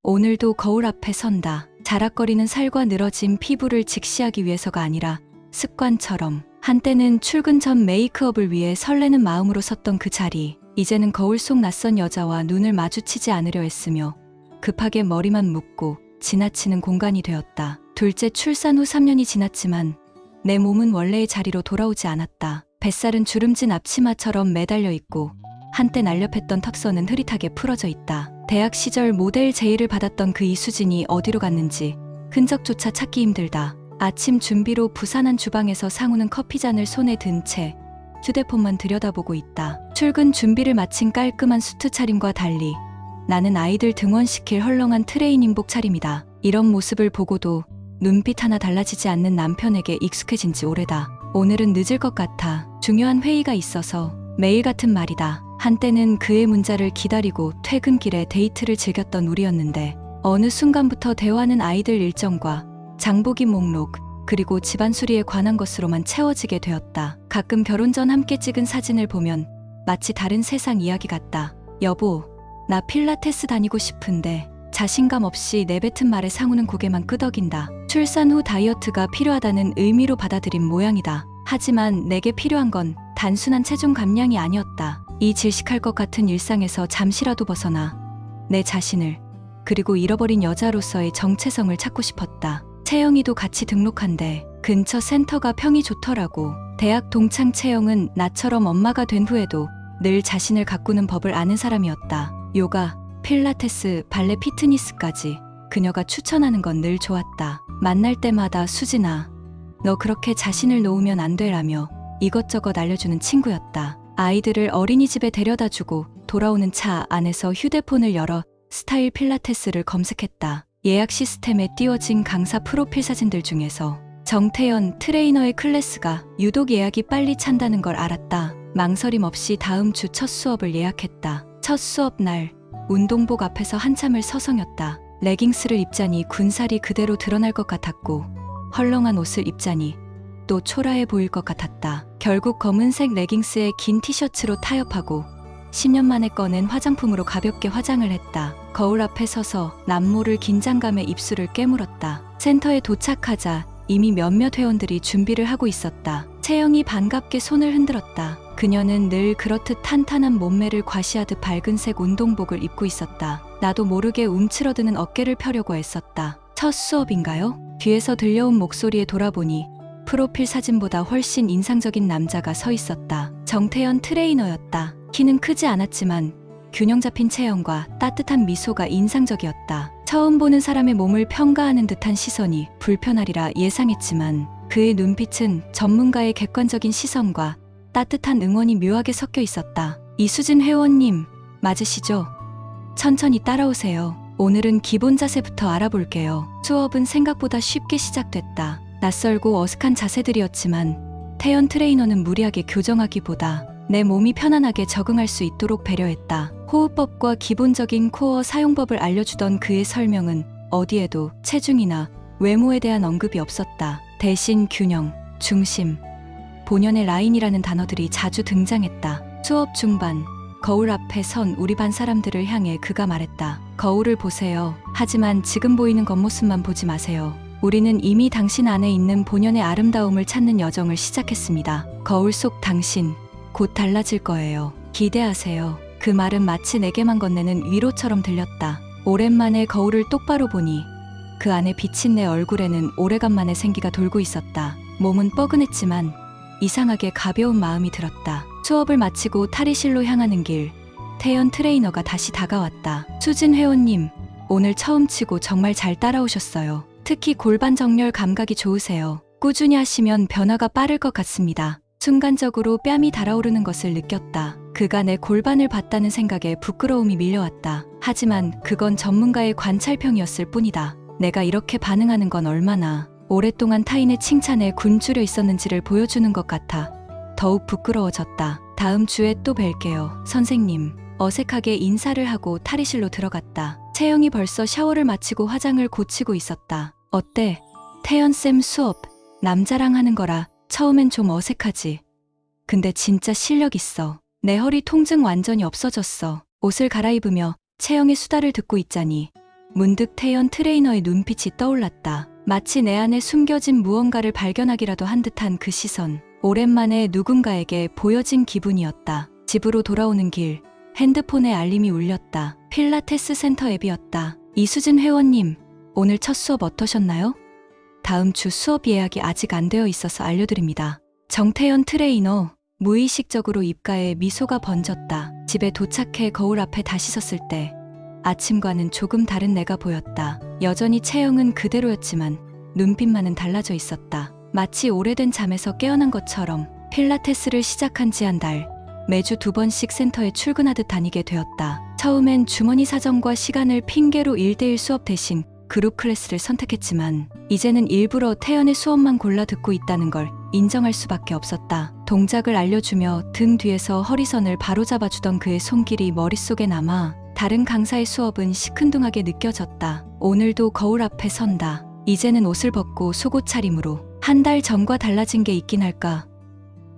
오늘도 거울 앞에 선다. 자락거리는 살과 늘어진 피부를 직시하기 위해서가 아니라 습관처럼. 한때는 출근 전 메이크업을 위해 설레는 마음으로 섰던 그 자리. 이제는 거울 속 낯선 여자와 눈을 마주치지 않으려 했으며 급하게 머리만 묶고 지나치는 공간이 되었다. 둘째 출산 후 3년이 지났지만 내 몸은 원래의 자리로 돌아오지 않았다. 뱃살은 주름진 앞치마처럼 매달려 있고 한때 날렵했던 턱선은 흐릿하게 풀어져 있다. 대학 시절 모델 제의를 받았던 그 이수진이 어디로 갔는지 흔적조차 찾기 힘들다. 아침 준비로 부산한 주방에서 상우는 커피잔을 손에 든 채 휴대폰만 들여다보고 있다. 출근 준비를 마친 깔끔한 수트 차림과 달리 나는 아이들 등원시킬 헐렁한 트레이닝복 차림이다. 이런 모습을 보고도 눈빛 하나 달라지지 않는 남편에게 익숙해진 지 오래다. 오늘은 늦을 것 같아. 중요한 회의가 있어서. 매일 같은 말이다. 한때는 그의 문자를 기다리고 퇴근길에 데이트를 즐겼던 우리였는데 어느 순간부터 대화는 아이들 일정과 장보기 목록 그리고 집안 수리에 관한 것으로만 채워지게 되었다. 가끔 결혼 전 함께 찍은 사진을 보면 마치 다른 세상 이야기 같다. 여보, 나 필라테스 다니고 싶은데. 자신감 없이 내뱉은 말에 상우는 고개만 끄덕인다. 출산 후 다이어트가 필요하다는 의미로 받아들인 모양이다. 하지만 내게 필요한 건 단순한 체중 감량이 아니었다. 이 질식할 것 같은 일상에서 잠시라도 벗어나 내 자신을 그리고 잃어버린 여자로서의 정체성을 찾고 싶었다. 채영이도 같이 등록한대. 근처 센터가 평이 좋더라고. 대학 동창 채영은 나처럼 엄마가 된 후에도 늘 자신을 가꾸는 법을 아는 사람이었다. 요가, 필라테스, 발레, 피트니스까지 그녀가 추천하는 건 늘 좋았다. 만날 때마다 수진아, 너 그렇게 자신을 놓으면 안 돼라며 이것저것 알려주는 친구였다. 아이들을 어린이집에 데려다주고 돌아오는 차 안에서 휴대폰을 열어 스타일 필라테스를 검색했다. 예약 시스템에 띄워진 강사 프로필 사진들 중에서 정태연 트레이너의 클래스가 유독 예약이 빨리 찬다는 걸 알았다. 망설임 없이 다음 주 첫 수업을 예약했다. 첫 수업 날 운동복 앞에서 한참을 서성였다. 레깅스를 입자니 군살이 그대로 드러날 것 같았고 헐렁한 옷을 입자니 또 초라해 보일 것 같았다. 결국 검은색 레깅스에 긴 티셔츠로 타협하고 10년 만에 꺼낸 화장품으로 가볍게 화장을 했다. 거울 앞에 서서 남모를 긴장감에 입술을 깨물었다. 센터에 도착하자 이미 몇몇 회원들이 준비를 하고 있었다. 채영이 반갑게 손을 흔들었다. 그녀는 늘 그렇듯 탄탄한 몸매를 과시하듯 밝은색 운동복을 입고 있었다. 나도 모르게 움츠러드는 어깨를 펴려고 애썼다. 첫 수업인가요? 뒤에서 들려온 목소리에 돌아보니 프로필 사진보다 훨씬 인상적인 남자가 서 있었다. 정태연 트레이너였다. 키는 크지 않았지만 균형 잡힌 체형과 따뜻한 미소가 인상적이었다. 처음 보는 사람의 몸을 평가하는 듯한 시선이 불편하리라 예상했지만 그의 눈빛은 전문가의 객관적인 시선과 따뜻한 응원이 묘하게 섞여 있었다. 이수진 회원님, 맞으시죠? 천천히 따라오세요. 오늘은 기본 자세부터 알아볼게요. 수업은 생각보다 쉽게 시작됐다. 낯설고 어색한 자세들이었지만 태연 트레이너는 무리하게 교정하기보다 내 몸이 편안하게 적응할 수 있도록 배려했다. 호흡법과 기본적인 코어 사용법을 알려주던 그의 설명은 어디에도 체중이나 외모에 대한 언급이 없었다. 대신 균형, 중심, 본연의 라인이라는 단어들이 자주 등장했다. 수업 중반, 거울 앞에 선 우리 반 사람들을 향해 그가 말했다. 거울을 보세요. 하지만 지금 보이는 겉모습만 보지 마세요. 우리는 이미 당신 안에 있는 본연의 아름다움을 찾는 여정을 시작했습니다. 거울 속 당신, 곧 달라질 거예요. 기대하세요. 그 말은 마치 내게만 건네는 위로처럼 들렸다. 오랜만에 거울을 똑바로 보니 그 안에 비친 내 얼굴에는 오래간만에 생기가 돌고 있었다. 몸은 뻐근했지만 이상하게 가벼운 마음이 들었다. 수업을 마치고 탈의실로 향하는 길, 태연 트레이너가 다시 다가왔다. 수진 회원님, 오늘 처음 치고 정말 잘 따라오셨어요. 특히 골반 정렬 감각이 좋으세요. 꾸준히 하시면 변화가 빠를 것 같습니다. 순간적으로 뺨이 달아오르는 것을 느꼈다. 그가 내 골반을 봤다는 생각에 부끄러움이 밀려왔다. 하지만 그건 전문가의 관찰평이었을 뿐이다. 내가 이렇게 반응하는 건 얼마나 오랫동안 타인의 칭찬에 굶주려 있었는지를 보여주는 것 같아 더욱 부끄러워졌다. 다음 주에 또 뵐게요, 선생님. 어색하게 인사를 하고 탈의실로 들어갔다. 채영이 벌써 샤워를 마치고 화장을 고치고 있었다. 어때? 태연쌤 수업 남자랑 하는 거라 처음엔 좀 어색하지. 근데 진짜 실력 있어. 내 허리 통증 완전히 없어졌어. 옷을 갈아입으며 채영의 수다를 듣고 있자니 문득 태연 트레이너의 눈빛이 떠올랐다. 마치 내 안에 숨겨진 무언가를 발견하기라도 한 듯한 그 시선. 오랜만에 누군가에게 보여진 기분이었다. 집으로 돌아오는 길, 핸드폰에 알림이 울렸다. 필라테스 센터 앱이었다. 이수진 회원님, 오늘 첫 수업 어떠셨나요? 다음 주 수업 예약이 아직 안 되어 있어서 알려드립니다. 정태연 트레이너. 무의식적으로 입가에 미소가 번졌다. 집에 도착해 거울 앞에 다시 섰을 때 아침과는 조금 다른 내가 보였다. 여전히 체형은 그대로였지만 눈빛만은 달라져 있었다. 마치 오래된 잠에서 깨어난 것처럼. 필라테스를 시작한 지 한 달, 매주 2번씩 센터에 출근하듯 다니게 되었다. 처음엔 주머니 사정과 시간을 핑계로 1대1 수업 대신 그룹 클래스를 선택했지만 이제는 일부러 태연의 수업만 골라 듣고 있다는 걸 인정할 수밖에 없었다. 동작을 알려주며 등 뒤에서 허리선을 바로잡아주던 그의 손길이 머릿속에 남아 다른 강사의 수업은 시큰둥하게 느껴졌다. 오늘도 거울 앞에 선다. 이제는 옷을 벗고 속옷 차림으로. 한 달 전과 달라진 게 있긴 할까?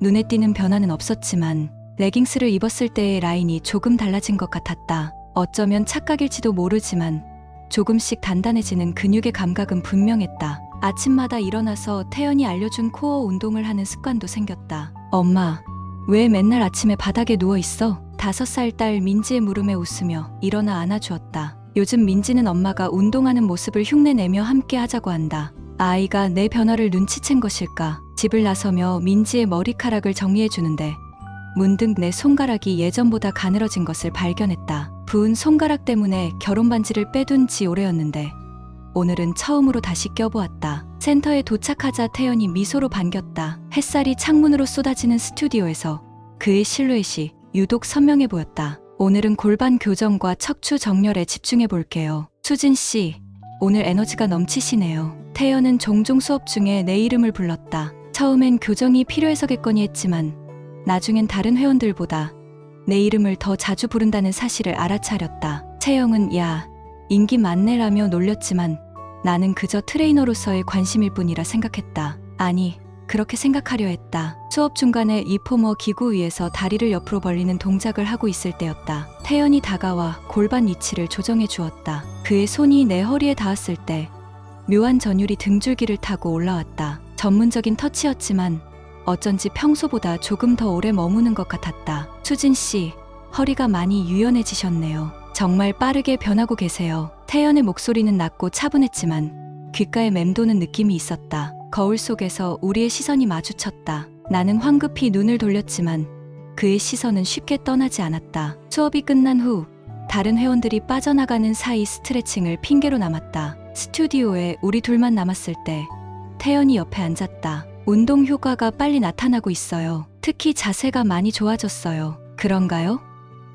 눈에 띄는 변화는 없었지만 레깅스를 입었을 때의 라인이 조금 달라진 것 같았다. 어쩌면 착각일지도 모르지만 조금씩 단단해지는 근육의 감각은 분명했다. 아침마다 일어나서 태연이 알려준 코어 운동을 하는 습관도 생겼다. 엄마, 왜 맨날 아침에 바닥에 누워있어? 5살 딸 민지의 물음에 웃으며 일어나 안아주었다. 요즘 민지는 엄마가 운동하는 모습을 흉내내며 함께 하자고 한다. 아이가 내 변화를 눈치챈 것일까? 집을 나서며 민지의 머리카락을 정리해주는데 문득 내 손가락이 예전보다 가늘어진 것을 발견했다. 부은 손가락 때문에 결혼 반지를 빼둔 지 오래였는데 오늘은 처음으로 다시 껴보았다. 센터에 도착하자 태연이 미소로 반겼다. 햇살이 창문으로 쏟아지는 스튜디오에서 그의 실루엣이 유독 선명해 보였다. 오늘은 골반 교정과 척추 정렬에 집중해 볼게요. 수진 씨, 오늘 에너지가 넘치시네요. 태연은 종종 수업 중에 내 이름을 불렀다. 처음엔 교정이 필요해서겠거니 했지만 나중엔 다른 회원들보다 내 이름을 더 자주 부른다는 사실을 알아차렸다. 채영은 야, 인기 많네라며 놀렸지만 나는 그저 트레이너로서의 관심일 뿐이라 생각했다. 아니, 그렇게 생각하려 했다. 수업 중간에 리포머 기구 위에서 다리를 옆으로 벌리는 동작을 하고 있을 때였다. 태연이 다가와 골반 위치를 조정해 주었다. 그의 손이 내 허리에 닿았을 때 묘한 전율이 등줄기를 타고 올라왔다. 전문적인 터치였지만 어쩐지 평소보다 조금 더 오래 머무는 것 같았다. 수진 씨, 허리가 많이 유연해지셨네요. 정말 빠르게 변하고 계세요. 태연의 목소리는 낮고 차분했지만 귓가에 맴도는 느낌이 있었다. 거울 속에서 우리의 시선이 마주쳤다. 나는 황급히 눈을 돌렸지만 그의 시선은 쉽게 떠나지 않았다. 수업이 끝난 후 다른 회원들이 빠져나가는 사이 스트레칭을 핑계로 남았다. 스튜디오에 우리 둘만 남았을 때 태연이 옆에 앉았다. 운동 효과가 빨리 나타나고 있어요. 특히 자세가 많이 좋아졌어요. 그런가요?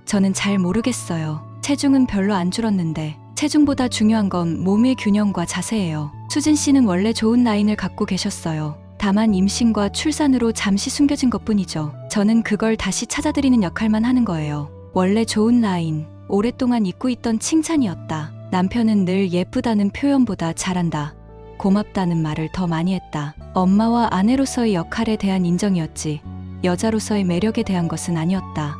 저는 잘 모르겠어요. 체중은 별로 안 줄었는데 체중보다 중요한 건 몸의 균형과 자세예요. 수진 씨는 원래 좋은 라인을 갖고 계셨어요. 다만 임신과 출산으로 잠시 숨겨진 것뿐이죠. 저는 그걸 다시 찾아드리는 역할만 하는 거예요. 원래 좋은 라인, 오랫동안 잊고 있던 칭찬이었다. 남편은 늘 예쁘다는 표현보다 잘한다, 고맙다는 말을 더 많이 했다. 엄마와 아내로서의 역할에 대한 인정이었지 여자로서의 매력에 대한 것은 아니었다.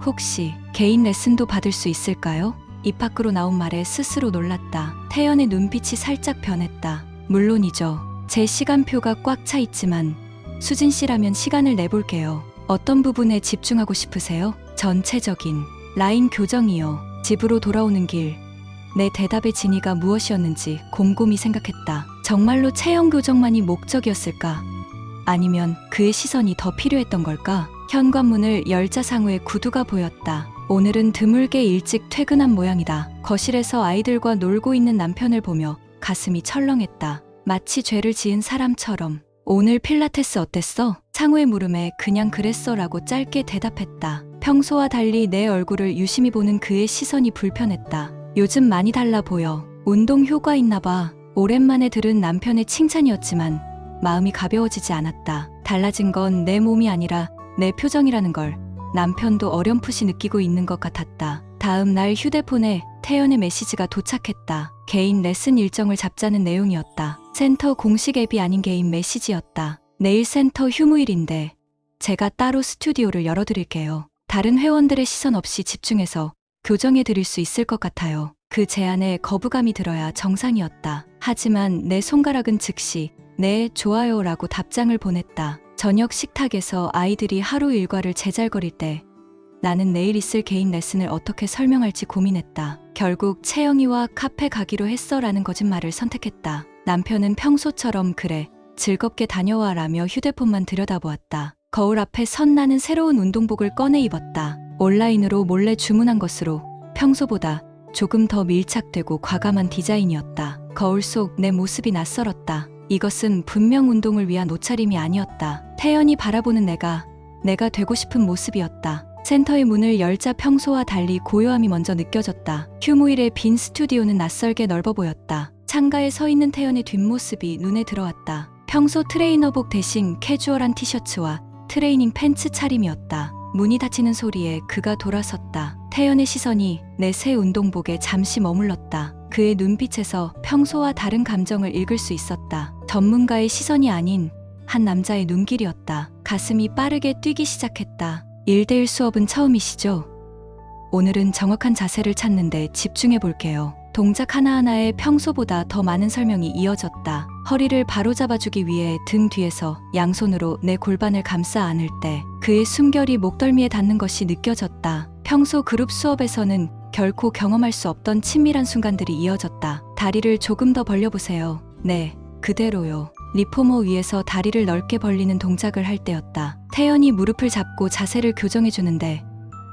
혹시 개인 레슨도 받을 수 있을까요? 입 밖으로 나온 말에 스스로 놀랐다. 태연의 눈빛이 살짝 변했다. 물론이죠. 제 시간표가 꽉 차 있지만 수진 씨라면 시간을 내볼게요. 어떤 부분에 집중하고 싶으세요? 전체적인 라인 교정이요. 집으로 돌아오는 길, 내 대답의 진위가 무엇이었는지 곰곰이 생각했다. 정말로 체형 교정만이 목적이었을까? 아니면 그의 시선이 더 필요했던 걸까? 현관문을 열자 상우의 구두가 보였다. 오늘은 드물게 일찍 퇴근한 모양이다. 거실에서 아이들과 놀고 있는 남편을 보며 가슴이 철렁했다. 마치 죄를 지은 사람처럼. 오늘 필라테스 어땠어? 상우의 물음에 그냥 그랬어 라고 짧게 대답했다. 평소와 달리 내 얼굴을 유심히 보는 그의 시선이 불편했다. 요즘 많이 달라 보여. 운동 효과 있나 봐. 오랜만에 들은 남편의 칭찬이었지만 마음이 가벼워지지 않았다. 달라진 건 내 몸이 아니라 내 표정이라는 걸 남편도 어렴풋이 느끼고 있는 것 같았다. 다음 날 휴대폰에 태연의 메시지가 도착했다. 개인 레슨 일정을 잡자는 내용이었다. 센터 공식 앱이 아닌 개인 메시지였다. 내일 센터 휴무일인데 제가 따로 스튜디오를 열어드릴게요. 다른 회원들의 시선 없이 집중해서 교정해 드릴 수 있을 것 같아요. 그 제안에 거부감이 들어야 정상이었다. 하지만 내 손가락은 즉시 네, 좋아요라고 답장을 보냈다. 저녁 식탁에서 아이들이 하루 일과를 제잘거릴 때 나는 내일 있을 개인 레슨을 어떻게 설명할지 고민했다. 결국 채영이와 카페 가기로 했어라는 거짓말을 선택했다. 남편은 평소처럼 그래, 즐겁게 다녀와라며 휴대폰만 들여다보았다. 거울 앞에 선 나는 새로운 운동복을 꺼내 입었다. 온라인으로 몰래 주문한 것으로 평소보다 조금 더 밀착되고 과감한 디자인이었다. 거울 속 내 모습이 낯설었다. 이것은 분명 운동을 위한 옷차림이 아니었다. 태연이 바라보는 내가 되고 싶은 모습이었다. 센터의 문을 열자 평소와 달리 고요함이 먼저 느껴졌다. 휴무일의 빈 스튜디오는 낯설게 넓어 보였다. 창가에 서 있는 태연의 뒷모습이 눈에 들어왔다. 평소 트레이너복 대신 캐주얼한 티셔츠와 트레이닝 팬츠 차림이었다. 문이 닫히는 소리에 그가 돌아섰다. 태연의 시선이 내 새 운동복에 잠시 머물렀다. 그의 눈빛에서 평소와 다른 감정을 읽을 수 있었다. 전문가의 시선이 아닌 한 남자의 눈길이었다. 가슴이 빠르게 뛰기 시작했다. 1대1 수업은 처음이시죠? 오늘은 정확한 자세를 찾는데 집중해 볼게요. 동작 하나하나에 평소보다 더 많은 설명이 이어졌다. 허리를 바로잡아주기 위해 등 뒤에서 양손으로 내 골반을 감싸 안을 때 그의 숨결이 목덜미에 닿는 것이 느껴졌다. 평소 그룹 수업에서는 결코 경험할 수 없던 친밀한 순간들이 이어졌다. 다리를 조금 더 벌려보세요. 네, 그대로요. 리포머 위에서 다리를 넓게 벌리는 동작을 할 때였다. 태연이 무릎을 잡고 자세를 교정해주는데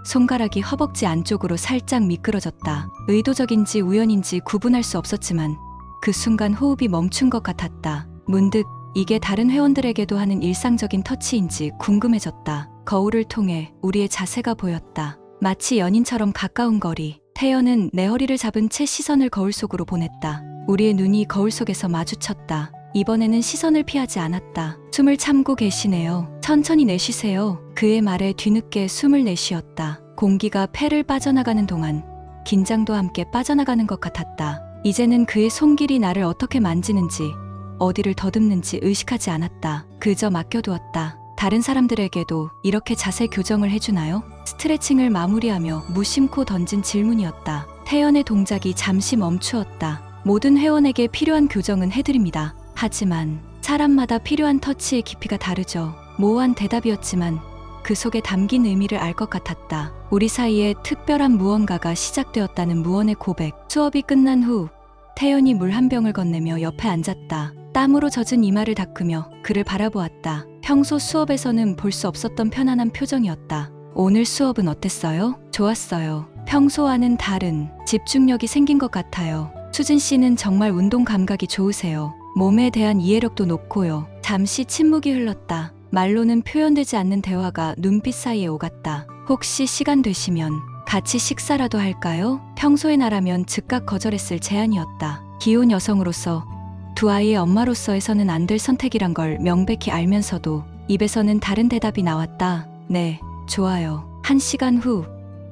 손가락이 허벅지 안쪽으로 살짝 미끄러졌다. 의도적인지 우연인지 구분할 수 없었지만 그 순간 호흡이 멈춘 것 같았다. 문득 이게 다른 회원들에게도 하는 일상적인 터치인지 궁금해졌다. 거울을 통해 우리의 자세가 보였다. 마치 연인처럼 가까운 거리. 태연은 내 허리를 잡은 채 시선을 거울 속으로 보냈다. 우리의 눈이 거울 속에서 마주쳤다. 이번에는 시선을 피하지 않았다. 숨을 참고 계시네요. 천천히 내쉬세요. 그의 말에 뒤늦게 숨을 내쉬었다. 공기가 폐를 빠져나가는 동안 긴장도 함께 빠져나가는 것 같았다. 이제는 그의 손길이 나를 어떻게 만지는지, 어디를 더듬는지 의식하지 않았다. 그저 맡겨두었다. 다른 사람들에게도 이렇게 자세 교정을 해주나요? 스트레칭을 마무리하며 무심코 던진 질문이었다. 태연의 동작이 잠시 멈추었다. 모든 회원에게 필요한 교정은 해드립니다. 하지만 사람마다 필요한 터치의 깊이가 다르죠. 모호한 대답이었지만 그 속에 담긴 의미를 알 것 같았다. 우리 사이에 특별한 무언가가 시작되었다는 무언의 고백. 수업이 끝난 후 태연이 물 한 병을 건네며 옆에 앉았다. 땀으로 젖은 이마를 닦으며 그를 바라보았다. 평소 수업에서는 볼 수 없었던 편안한 표정이었다. 오늘 수업은 어땠어요? 좋았어요. 평소와는 다른 집중력이 생긴 것 같아요. 수진 씨는 정말 운동 감각이 좋으세요. 몸에 대한 이해력도 높고요. 잠시 침묵이 흘렀다. 말로는 표현되지 않는 대화가 눈빛 사이에 오갔다. 혹시 시간 되시면 같이 식사라도 할까요? 평소의 나라면 즉각 거절했을 제안이었다. 기혼 여성으로서 두 아이의 엄마로서에서는 안 될 선택이란 걸 명백히 알면서도 입에서는 다른 대답이 나왔다. 네, 좋아요. 1시간 후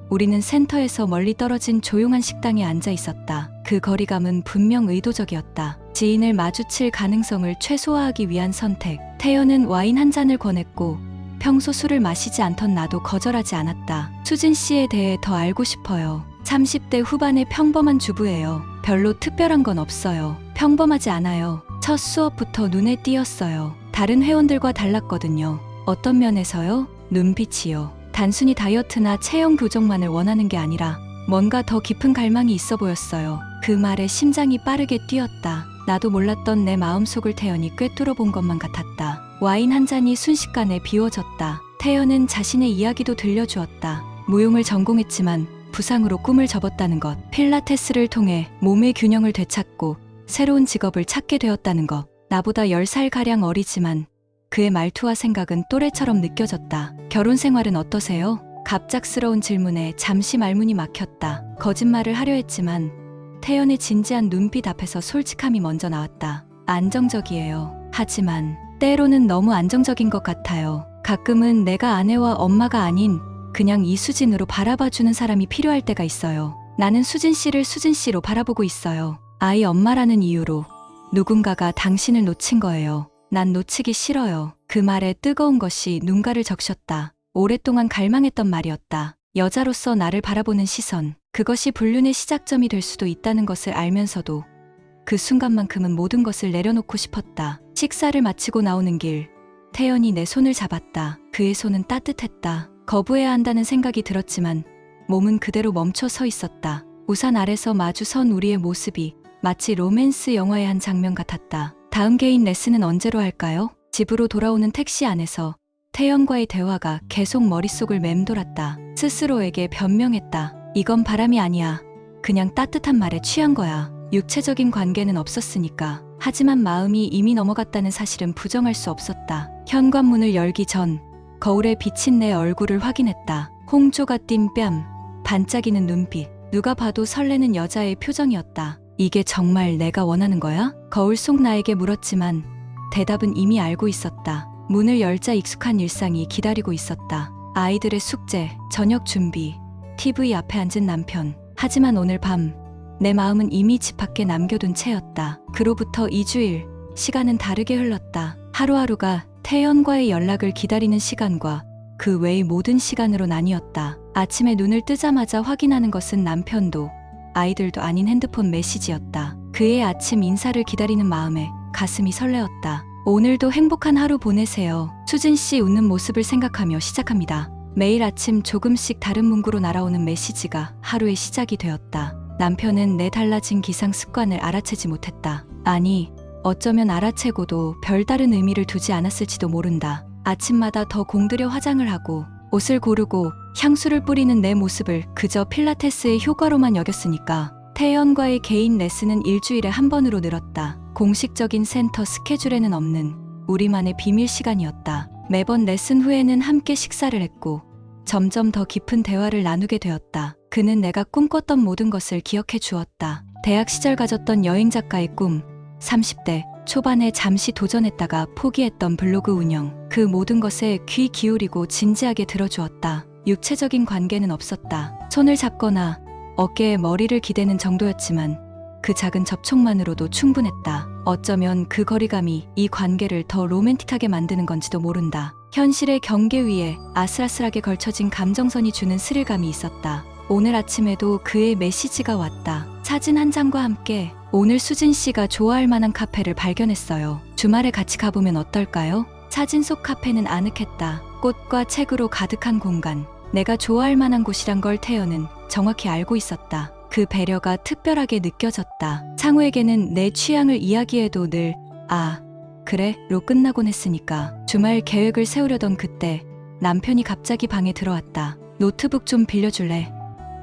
우리는 센터에서 멀리 떨어진 조용한 식당에 앉아 있었다. 그 거리감은 분명 의도적이었다. 지인을 마주칠 가능성을 최소화하기 위한 선택. 태연은 와인 한 잔을 권했고 평소 술을 마시지 않던 나도 거절하지 않았다. 수진 씨에 대해 더 알고 싶어요. 30대 후반의 평범한 주부예요. 별로 특별한 건 없어요. 평범하지 않아요. 첫 수업부터 눈에 띄었어요. 다른 회원들과 달랐거든요. 어떤 면에서요? 눈빛이요. 단순히 다이어트나 체형 교정만을 원하는 게 아니라 뭔가 더 깊은 갈망이 있어 보였어요. 그 말에 심장이 빠르게 뛰었다. 나도 몰랐던 내 마음속을 태연이 꿰뚫어 본 것만 같았다. 와인 한 잔이 순식간에 비워졌다. 태연은 자신의 이야기도 들려주었다. 무용을 전공했지만 부상으로 꿈을 접었다는 것, 필라테스를 통해 몸의 균형을 되찾고 새로운 직업을 찾게 되었다는 것. 나보다 10살가량 어리지만 그의 말투와 생각은 또래처럼 느껴졌다. 결혼 생활은 어떠세요? 갑작스러운 질문에 잠시 말문이 막혔다. 거짓말을 하려 했지만 태연의 진지한 눈빛 앞에서 솔직함이 먼저 나왔다. 안정적이에요. 하지만 때로는 너무 안정적인 것 같아요. 가끔은 내가 아내와 엄마가 아닌 그냥 이수진으로 바라봐주는 사람이 필요할 때가 있어요. 나는 수진 씨를 수진 씨로 바라보고 있어요. 아이 엄마라는 이유로 누군가가 당신을 놓친 거예요. 난 놓치기 싫어요. 그 말에 뜨거운 것이 눈가를 적셨다. 오랫동안 갈망했던 말이었다. 여자로서 나를 바라보는 시선, 그것이 불륜의 시작점이 될 수도 있다는 것을 알면서도 그 순간만큼은 모든 것을 내려놓고 싶었다. 식사를 마치고 나오는 길, 태연이 내 손을 잡았다. 그의 손은 따뜻했다. 거부해야 한다는 생각이 들었지만 몸은 그대로 멈춰 서 있었다. 우산 아래서 마주 선 우리의 모습이 마치 로맨스 영화의 한 장면 같았다. 다음 개인 레슨은 언제로 할까요? 집으로 돌아오는 택시 안에서 태연과의 대화가 계속 머릿속을 맴돌았다. 스스로에게 변명했다. 이건 바람이 아니야. 그냥 따뜻한 말에 취한 거야. 육체적인 관계는 없었으니까. 하지만 마음이 이미 넘어갔다는 사실은 부정할 수 없었다. 현관문을 열기 전 거울에 비친 내 얼굴을 확인했다. 홍조가 띈 뺨, 반짝이는 눈빛, 누가 봐도 설레는 여자의 표정이었다. 이게 정말 내가 원하는 거야? 거울 속 나에게 물었지만 대답은 이미 알고 있었다. 문을 열자 익숙한 일상이 기다리고 있었다. 아이들의 숙제, 저녁 준비, TV 앞에 앉은 남편. 하지만 오늘 밤 내 마음은 이미 집 밖에 남겨둔 채였다. 그로부터 2주일, 시간은 다르게 흘렀다. 하루하루가 태연과의 연락을 기다리는 시간과 그 외의 모든 시간으로 나뉘었다. 아침에 눈을 뜨자마자 확인하는 것은 남편도 아이들도 아닌 핸드폰 메시지였다. 그의 아침 인사를 기다리는 마음에 가슴이 설레었다. 오늘도 행복한 하루 보내세요. 수진 씨 웃는 모습을 생각하며 시작합니다. 매일 아침 조금씩 다른 문구로 날아오는 메시지가 하루의 시작이 되었다. 남편은 내 달라진 기상 습관을 알아채지 못했다. 아니, 어쩌면 알아채고도 별다른 의미를 두지 않았을지도 모른다. 아침마다 더 공들여 화장을 하고 옷을 고르고 향수를 뿌리는 내 모습을 그저 필라테스의 효과로만 여겼으니까 태연과의 개인 레슨은 일주일에 한 번으로 늘었다. 공식적인 센터 스케줄에는 없는 우리만의 비밀 시간이었다. 매번 레슨 후에는 함께 식사를 했고 점점 더 깊은 대화를 나누게 되었다. 그는 내가 꿈꿨던 모든 것을 기억해 주었다. 대학 시절 가졌던 여행 작가의 꿈, 30대 초반에 잠시 도전했다가 포기했던 블로그 운영, 그 모든 것에 귀 기울이고 진지하게 들어주었다. 육체적인 관계는 없었다. 손을 잡거나 어깨에 머리를 기대는 정도였지만 그 작은 접촉만으로도 충분했다. 어쩌면 그 거리감이 이 관계를 더 로맨틱하게 만드는 건지도 모른다. 현실의 경계 위에 아슬아슬하게 걸쳐진 감정선이 주는 스릴감이 있었다. 오늘 아침에도 그의 메시지가 왔다. 사진 한 장과 함께 오늘 수진 씨가 좋아할 만한 카페를 발견했어요. 주말에 같이 가보면 어떨까요? 사진 속 카페는 아늑했다. 꽃과 책으로 가득한 공간. 내가 좋아할 만한 곳이란 걸 태연은 정확히 알고 있었다. 그 배려가 특별하게 느껴졌다. 창우에게는 내 취향을 이야기해도 늘 아, 그래? 로 끝나곤 했으니까. 주말 계획을 세우려던 그때 남편이 갑자기 방에 들어왔다. 노트북 좀 빌려줄래?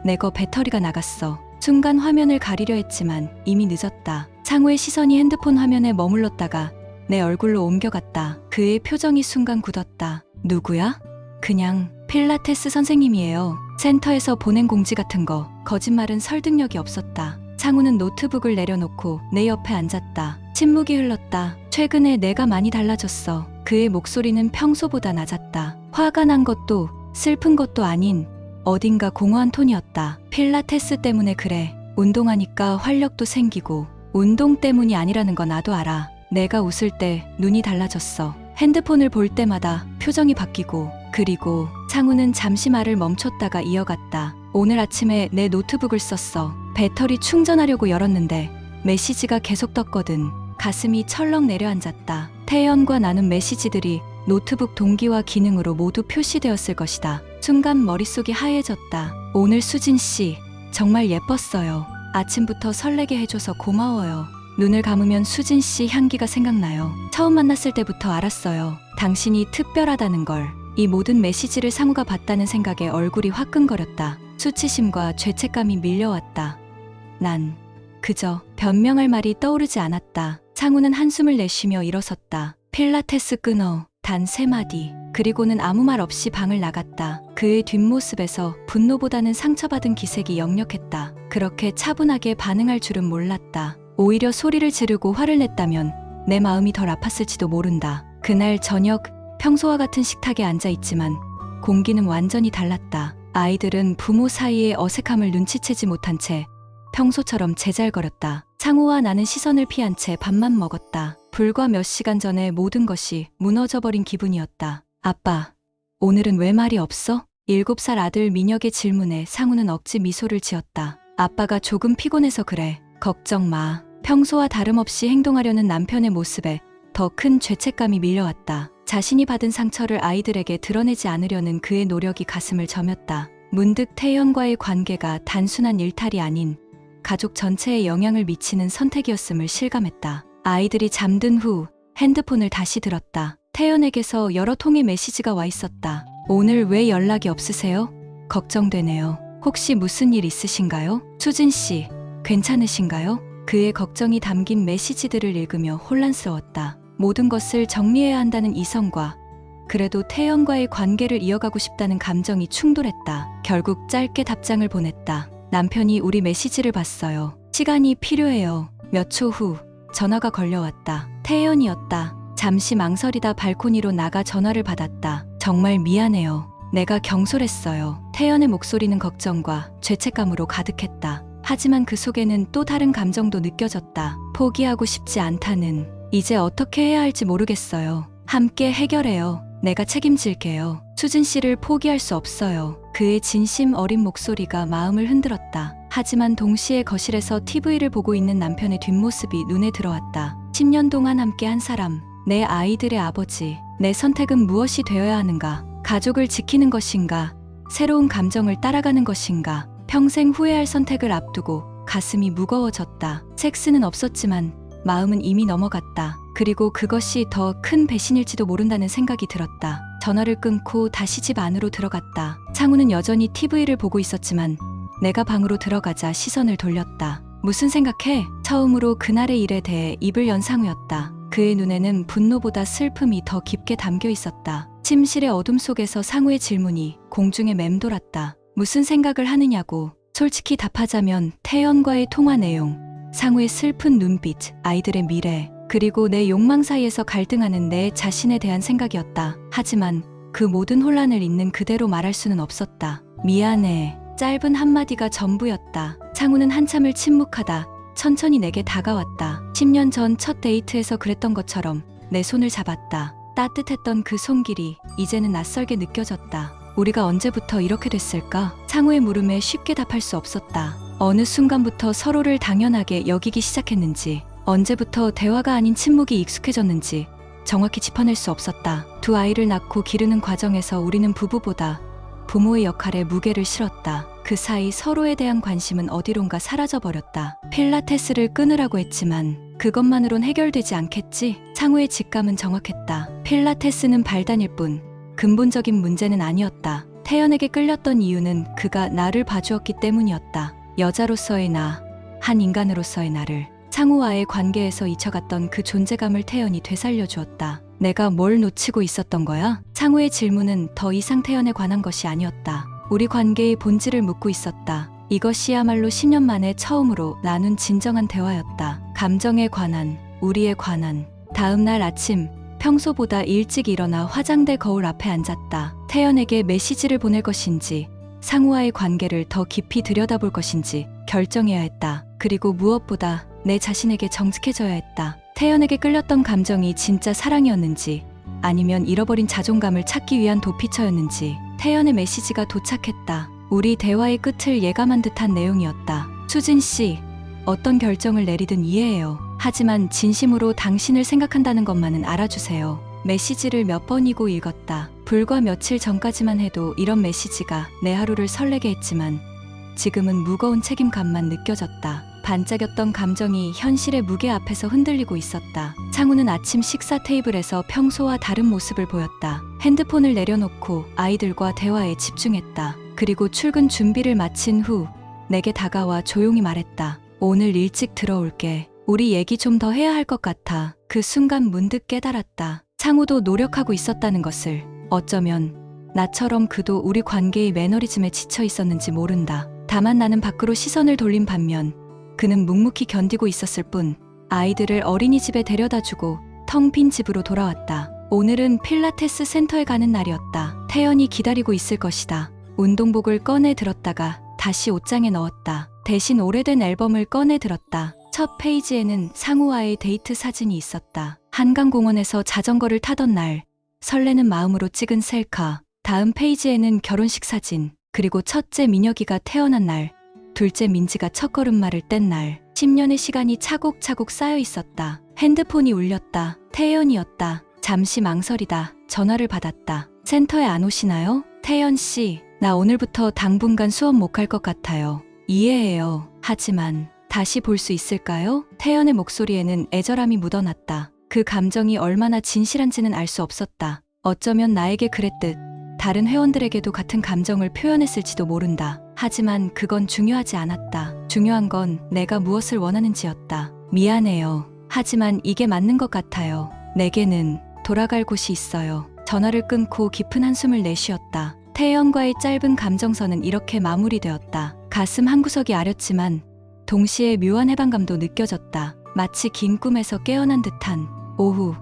내 거 배터리가 나갔어. 순간 화면을 가리려 했지만 이미 늦었다. 창우의 시선이 핸드폰 화면에 머물렀다가 내 얼굴로 옮겨갔다. 그의 표정이 순간 굳었다. 누구야? 그냥 필라테스 선생님이에요. 센터에서 보낸 공지 같은 거. 거짓말은 설득력이 없었다. 창우는 노트북을 내려놓고 내 옆에 앉았다. 침묵이 흘렀다. 최근에 내가 많이 달라졌어. 그의 목소리는 평소보다 낮았다. 화가 난 것도 슬픈 것도 아닌 어딘가 공허한 톤이었다. 필라테스 때문에 그래. 운동하니까 활력도 생기고 운동 때문이 아니라는 거 나도 알아. 내가 웃을 때 눈이 달라졌어. 핸드폰을 볼 때마다 표정이 바뀌고 그리고 창우는 잠시 말을 멈췄다가 이어갔다. 오늘 아침에 내 노트북을 썼어. 배터리 충전하려고 열었는데 메시지가 계속 떴거든. 가슴이 철렁 내려앉았다. 태연과 나눈 메시지들이 노트북 동기화 기능으로 모두 표시되었을 것이다. 순간 머릿속이 하얘졌다. 오늘 수진 씨 정말 예뻤어요. 아침부터 설레게 해줘서 고마워요. 눈을 감으면 수진 씨 향기가 생각나요. 처음 만났을 때부터 알았어요. 당신이 특별하다는 걸. 이 모든 메시지를 상우가 봤다는 생각에 얼굴이 화끈거렸다. 수치심과 죄책감이 밀려왔다. 난 그저 변명할 말이 떠오르지 않았다. 상우는 한숨을 내쉬며 일어섰다. 필라테스 끊어. 단 3마디. 그리고는 아무 말 없이 방을 나갔다. 그의 뒷모습에서 분노보다는 상처받은 기색이 역력했다. 그렇게 차분하게 반응할 줄은 몰랐다. 오히려 소리를 지르고 화를 냈다면 내 마음이 덜 아팠을지도 모른다. 그날 저녁 평소와 같은 식탁에 앉아있지만 공기는 완전히 달랐다. 아이들은 부모 사이의 어색함을 눈치채지 못한 채 평소처럼 제잘거렸다. 창우와 나는 시선을 피한 채 밥만 먹었다. 불과 몇 시간 전에 모든 것이 무너져버린 기분이었다. 아빠, 오늘은 왜 말이 없어? 7살 아들 민혁의 질문에 상우는 억지 미소를 지었다. 아빠가 조금 피곤해서 그래. 걱정 마. 평소와 다름없이 행동하려는 남편의 모습에 더 큰 죄책감이 밀려왔다. 자신이 받은 상처를 아이들에게 드러내지 않으려는 그의 노력이 가슴을 저몄다. 문득 태연과의 관계가 단순한 일탈이 아닌 가족 전체에 영향을 미치는 선택이었음을 실감했다. 아이들이 잠든 후 핸드폰을 다시 들었다. 태연에게서 여러 통의 메시지가 와 있었다. 오늘 왜 연락이 없으세요? 걱정되네요. 혹시 무슨 일 있으신가요? 수진 씨, 괜찮으신가요? 그의 걱정이 담긴 메시지들을 읽으며 혼란스러웠다. 모든 것을 정리해야 한다는 이성과 그래도 태연과의 관계를 이어가고 싶다는 감정이 충돌했다. 결국 짧게 답장을 보냈다. 남편이 우리 메시지를 봤어요. 시간이 필요해요. 몇 초 후 전화가 걸려왔다. 태연이었다. 잠시 망설이다 발코니로 나가 전화를 받았다. 정말 미안해요. 내가 경솔했어요. 태연의 목소리는 걱정과 죄책감으로 가득했다. 하지만 그 속에는 또 다른 감정도 느껴졌다. 포기하고 싶지 않다는. 이제 어떻게 해야 할지 모르겠어요. 함께 해결해요. 내가 책임질게요. 수진 씨를 포기할 수 없어요. 그의 진심 어린 목소리가 마음을 흔들었다. 하지만 동시에 거실에서 TV를 보고 있는 남편의 뒷모습이 눈에 들어왔다. 10년 동안 함께 한 사람, 내 아이들의 아버지. 내 선택은 무엇이 되어야 하는가? 가족을 지키는 것인가? 새로운 감정을 따라가는 것인가? 평생 후회할 선택을 앞두고 가슴이 무거워졌다. 섹스는 없었지만 마음은 이미 넘어갔다. 그리고 그것이 더 큰 배신일지도 모른다는 생각이 들었다. 전화를 끊고 다시 집 안으로 들어갔다. 상우는 여전히 TV를 보고 있었지만 내가 방으로 들어가자 시선을 돌렸다. 무슨 생각해? 처음으로 그날의 일에 대해 입을 연 상우였다. 그의 눈에는 분노보다 슬픔이 더 깊게 담겨 있었다. 침실의 어둠 속에서 상우의 질문이 공중에 맴돌았다. 무슨 생각을 하느냐고. 솔직히 답하자면 태연과의 통화 내용, 상우의 슬픈 눈빛, 아이들의 미래, 그리고 내 욕망 사이에서 갈등하는 내 자신에 대한 생각이었다. 하지만 그 모든 혼란을 있는 그대로 말할 수는 없었다. 미안해. 짧은 한마디가 전부였다. 상우는 한참을 침묵하다 천천히 내게 다가왔다. 10년 전 첫 데이트에서 그랬던 것처럼 내 손을 잡았다. 따뜻했던 그 손길이 이제는 낯설게 느껴졌다. 우리가 언제부터 이렇게 됐을까? 상우의 물음에 쉽게 답할 수 없었다. 어느 순간부터 서로를 당연하게 여기기 시작했는지, 언제부터 대화가 아닌 침묵이 익숙해졌는지 정확히 짚어낼 수 없었다. 두 아이를 낳고 기르는 과정에서 우리는 부부보다 부모의 역할에 무게를 실었다. 그 사이 서로에 대한 관심은 어디론가 사라져버렸다. 필라테스를 끊으라고 했지만 그것만으론 해결되지 않겠지? 상우의 직감은 정확했다. 필라테스는 발단일 뿐 근본적인 문제는 아니었다. 태연에게 끌렸던 이유는 그가 나를 봐주었기 때문이었다. 여자로서의 나, 한 인간으로서의 나를. 상우와의 관계에서 잊혀갔던 그 존재감을 태연이 되살려 주었다. 내가 뭘 놓치고 있었던 거야? 상우의 질문은 더 이상 태연에 관한 것이 아니었다. 우리 관계의 본질을 묻고 있었다. 이것이야말로 10년 만에 처음으로 나눈 진정한 대화였다. 감정에 관한, 우리에 관한. 다음 날 아침, 평소보다 일찍 일어나 화장대 거울 앞에 앉았다. 태연에게 메시지를 보낼 것인지, 상우와의 관계를 더 깊이 들여다볼 것인지 결정해야 했다. 그리고 무엇보다 내 자신에게 정직해져야 했다. 태연에게 끌렸던 감정이 진짜 사랑이었는지 아니면 잃어버린 자존감을 찾기 위한 도피처였는지. 태연의 메시지가 도착했다. 우리 대화의 끝을 예감한 듯한 내용이었다. 수진 씨, 어떤 결정을 내리든 이해해요. 하지만 진심으로 당신을 생각한다는 것만은 알아주세요. 메시지를 몇 번이고 읽었다. 불과 며칠 전까지만 해도 이런 메시지가 내 하루를 설레게 했지만 지금은 무거운 책임감만 느껴졌다. 반짝였던 감정이 현실의 무게 앞에서 흔들리고 있었다. 상우는 아침 식사 테이블에서 평소와 다른 모습을 보였다. 핸드폰을 내려놓고 아이들과 대화에 집중했다. 그리고 출근 준비를 마친 후 내게 다가와 조용히 말했다. 오늘 일찍 들어올게. 우리 얘기 좀 더 해야 할 것 같아. 그 순간 문득 깨달았다. 상우도 노력하고 있었다는 것을. 어쩌면 나처럼 그도 우리 관계의 매너리즘에 지쳐 있었는지 모른다. 다만 나는 밖으로 시선을 돌린 반면 그는 묵묵히 견디고 있었을 뿐. 아이들을 어린이집에 데려다주고 텅 빈 집으로 돌아왔다. 오늘은 필라테스 센터에 가는 날이었다. 태연이 기다리고 있을 것이다. 운동복을 꺼내 들었다가 다시 옷장에 넣었다. 대신 오래된 앨범을 꺼내 들었다. 첫 페이지에는 상우와의 데이트 사진이 있었다. 한강공원에서 자전거를 타던 날 설레는 마음으로 찍은 셀카. 다음 페이지에는 결혼식 사진, 그리고 첫째 민혁이가 태어난 날, 둘째 민지가 첫걸음마를 뗀 날, 10년의 시간이 차곡차곡 쌓여 있었다. 핸드폰이 울렸다. 태연이었다. 잠시 망설이다. 전화를 받았다. 센터에 안 오시나요? 태연 씨, 나 오늘부터 당분간 수업 못 갈 것 같아요. 이해해요. 하지만 다시 볼 수 있을까요? 태연의 목소리에는 애절함이 묻어났다. 그 감정이 얼마나 진실한지는 알 수 없었다. 어쩌면 나에게 그랬듯 다른 회원들에게도 같은 감정을 표현했을지도 모른다. 하지만 그건 중요하지 않았다. 중요한 건 내가 무엇을 원하는지였다. 미안해요. 하지만 이게 맞는 것 같아요. 내게는 돌아갈 곳이 있어요. 전화를 끊고 깊은 한숨을 내쉬었다. 태연과의 짧은 감정선은 이렇게 마무리되었다. 가슴 한구석이 아렸지만 동시에 묘한 해방감도 느껴졌다. 마치 긴 꿈에서 깨어난 듯한 오후.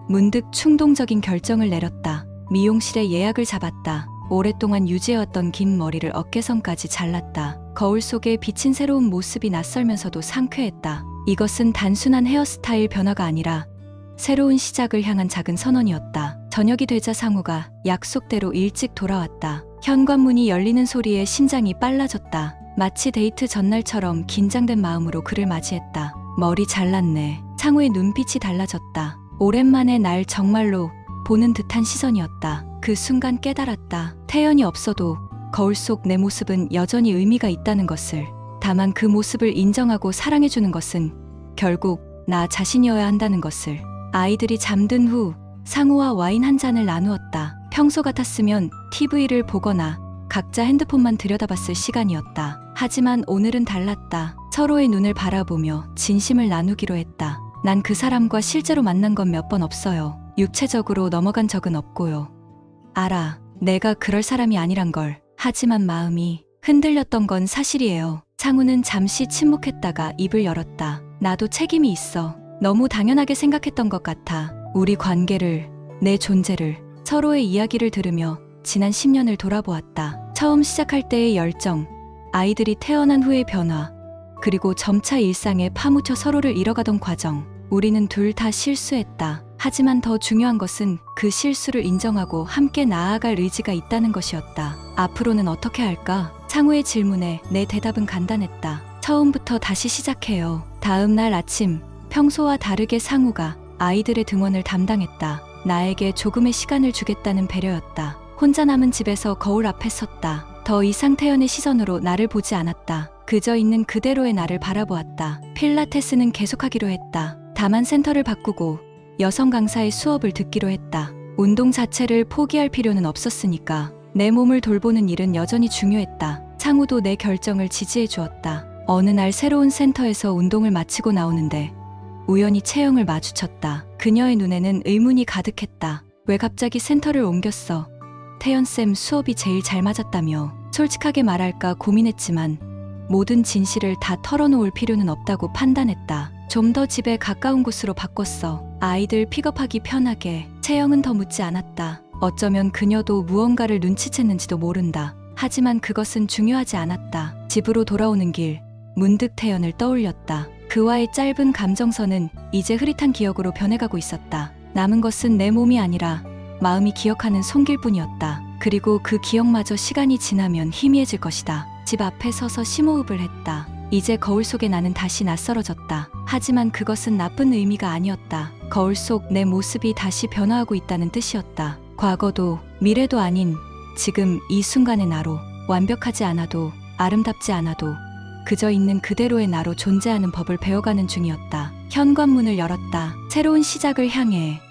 문득 충동적인 결정을 내렸다. 미용실에 예약을 잡았다. 오랫동안 유지해왔던 긴 머리를 어깨선까지 잘랐다. 거울 속에 비친 새로운 모습이 낯설면서도 상쾌했다. 이것은 단순한 헤어스타일 변화가 아니라 새로운 시작을 향한 작은 선언이었다. 저녁이 되자 상우가 약속대로 일찍 돌아왔다. 현관문이 열리는 소리에 심장이 빨라졌다. 마치 데이트 전날처럼 긴장된 마음으로 그를 맞이했다. 머리 잘랐네. 상우의 눈빛이 달라졌다. 오랜만에 날 정말로 보는 듯한 시선이었다. 그 순간 깨달았다. 태연이 없어도 거울 속 내 모습은 여전히 의미가 있다는 것을. 다만 그 모습을 인정하고 사랑해주는 것은 결국 나 자신이어야 한다는 것을. 아이들이 잠든 후 상우와 와인 한 잔을 나누었다. 평소 같았으면 TV를 보거나 각자 핸드폰만 들여다봤을 시간이었다. 하지만 오늘은 달랐다. 서로의 눈을 바라보며 진심을 나누기로 했다. 난 그 사람과 실제로 만난 건 몇 번 없어요. 육체적으로 넘어간 적은 없고요. 알아. 내가 그럴 사람이 아니란 걸. 하지만 마음이 흔들렸던 건 사실이에요. 상우는 잠시 침묵했다가 입을 열었다. 나도 책임이 있어. 너무 당연하게 생각했던 것 같아. 우리 관계를, 내 존재를, 서로의 이야기를 들으며 지난 10년을 돌아보았다. 처음 시작할 때의 열정, 아이들이 태어난 후의 변화, 그리고 점차 일상에 파묻혀 서로를 잃어가던 과정. 우리는 둘 다 실수했다. 하지만 더 중요한 것은 그 실수를 인정하고 함께 나아갈 의지가 있다는 것이었다. 앞으로는 어떻게 할까? 상우의 질문에 내 대답은 간단했다. 처음부터 다시 시작해요. 다음 날 아침, 평소와 다르게 상우가 아이들의 등원을 담당했다. 나에게 조금의 시간을 주겠다는 배려였다. 혼자 남은 집에서 거울 앞에 섰다. 더 이상 태연의 시선으로 나를 보지 않았다. 그저 있는 그대로의 나를 바라보았다. 필라테스는 계속하기로 했다. 다만 센터를 바꾸고 여성 강사의 수업을 듣기로 했다. 운동 자체를 포기할 필요는 없었으니까. 내 몸을 돌보는 일은 여전히 중요했다. 상우도 내 결정을 지지해 주었다. 어느 날 새로운 센터에서 운동을 마치고 나오는데 우연히 채영을 마주쳤다. 그녀의 눈에는 의문이 가득했다. 왜 갑자기 센터를 옮겼어? 태연쌤 수업이 제일 잘 맞았다며. 솔직하게 말할까 고민했지만 모든 진실을 다 털어놓을 필요는 없다고 판단했다. 좀 더 집에 가까운 곳으로 바꿨어. 아이들 픽업하기 편하게. 채영은 더 묻지 않았다. 어쩌면 그녀도 무언가를 눈치챘는지도 모른다. 하지만 그것은 중요하지 않았다. 집으로 돌아오는 길, 문득 태연을 떠올렸다. 그와의 짧은 감정선은 이제 흐릿한 기억으로 변해가고 있었다. 남은 것은 내 몸이 아니라 마음이 기억하는 손길뿐이었다. 그리고 그 기억마저 시간이 지나면 희미해질 것이다. 집 앞에 서서 심호흡을 했다. 이제 거울 속에 나는 다시 낯설어졌다. 하지만 그것은 나쁜 의미가 아니었다. 거울 속 내 모습이 다시 변화하고 있다는 뜻이었다. 과거도 미래도 아닌 지금 이 순간의 나로, 완벽하지 않아도 아름답지 않아도 그저 있는 그대로의 나로 존재하는 법을 배워가는 중이었다. 현관문을 열었다. 새로운 시작을 향해